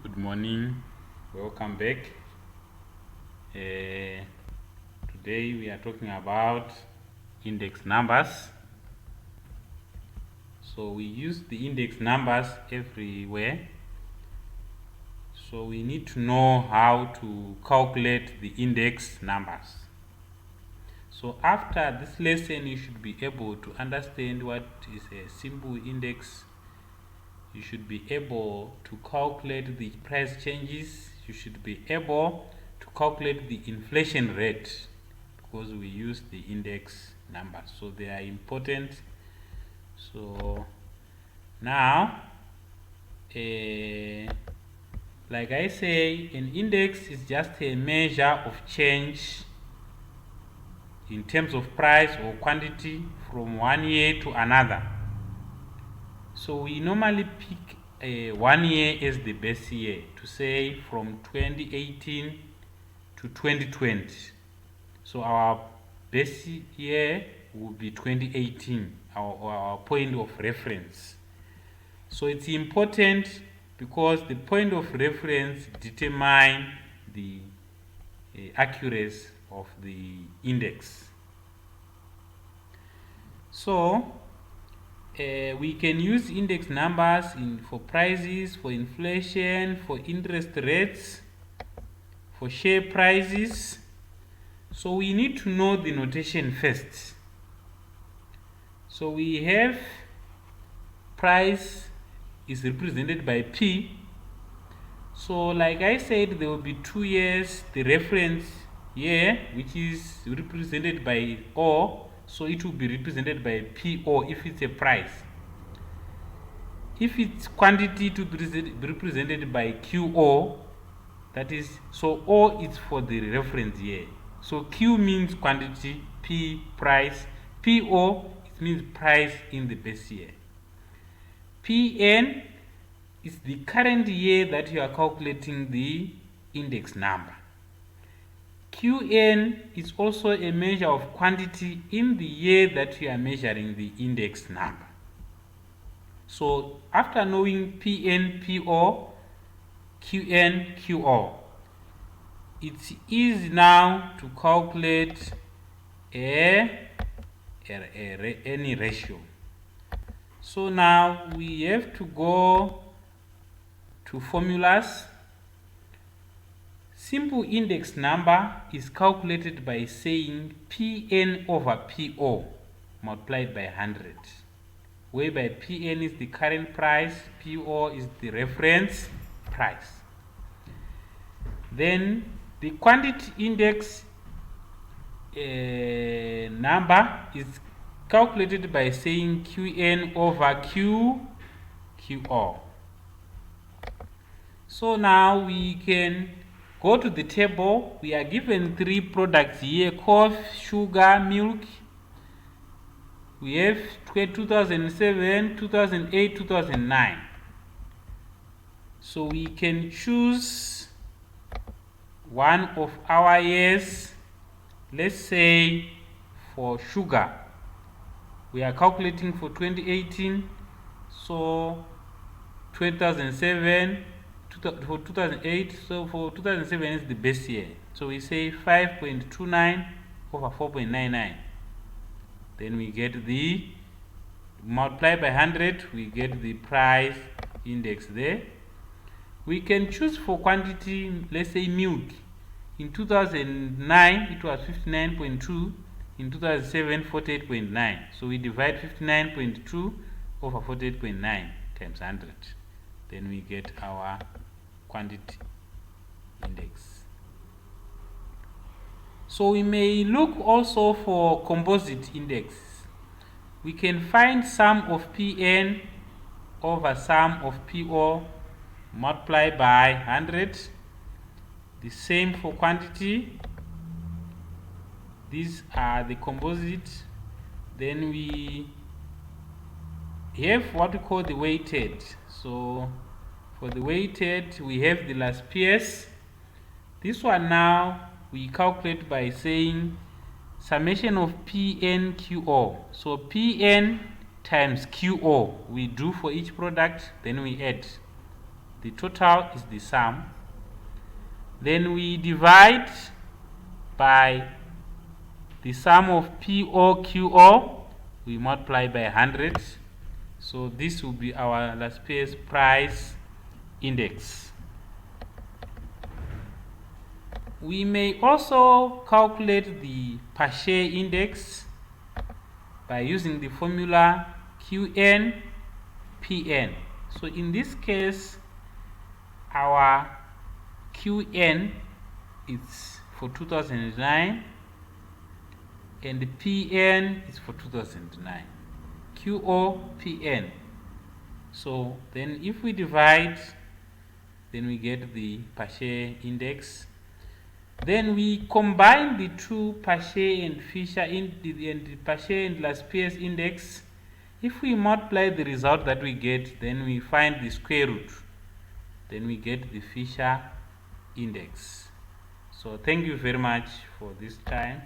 Good morning, welcome back. Today we are talking about index numbers. So we use the index numbers everywhere. So we need to know how to calculate the index numbers. So after this lesson, you should be able to understand what is a simple index. You should be able to calculate the price changes. You should be able to calculate the inflation rate because we use the index numbers, so they are important. So now like I say, an index is just a measure of change in terms of price or quantity from one year to another. So we normally pick 1 year as the base year, to say from 2018 to 2020. So our base year will be 2018, our point of reference. So it's important because the point of reference determines the accuracy of the index. So we can use index numbers for prices, for inflation, for interest rates, for share prices. So we need to know the notation first. So we have price is represented by P. So like I said, there will be 2 years, the reference year, which is represented by O. So it will be represented by PO if it's a price. If it's quantity, to be represented by QO. That is, so O is for the reference year. So Q means quantity, P price, PO it means price in the base year. PN is the current year that you are calculating the index number. QN is also a measure of quantity in the year that you are measuring the index number. So after knowing PN, PO, QN, QO, it's easy now to calculate any ratio. So now we have to go to formulas. Simple index number is calculated by saying Pn over Po multiplied by 100, whereby Pn is the current price, Po is the reference price. Then the quantity index number is calculated by saying Qn over QO. So now we can go to the table. We are given 3 products here: coffee, sugar, milk. We have 2007, 2008, 2009. So we can choose one of our years. Let's say for sugar, we are calculating for 2018. So 2007 for 2008. So for 2007 is the base year. So we say 5.29 over 4.99. Then we get the multiply by 100, we get the price index there. We can choose for quantity, let's say milk. In 2009 it was 59.2, in 2007 48.9. So we divide 59.2 over 48.9 times 100. Then we get our quantity index. So we may look also for composite index. We can find sum of Pn over sum of Po multiplied by 100. The same for quantity. These are the composite. Then we have what we call the weighted. So for the weighted, we have the last PS. This one now we calculate by saying summation of Pn QO. So Pn times QO we do for each product, then we add. The total is the sum. Then we divide by the sum of POQO. We multiply by 100. So this will be our Las Palmas price index. We may also calculate the per share index by using the formula QN PN. So in this case, our QN is for 2009 and the PN is for 2009. QOPN. So then if we divide, then we get the per share index. Then we combine the two per share and Fisher and the per share and Las Palmas index. If we multiply the result that we get, then we find the square root. Then we get the Fisher index. So thank you very much for this time.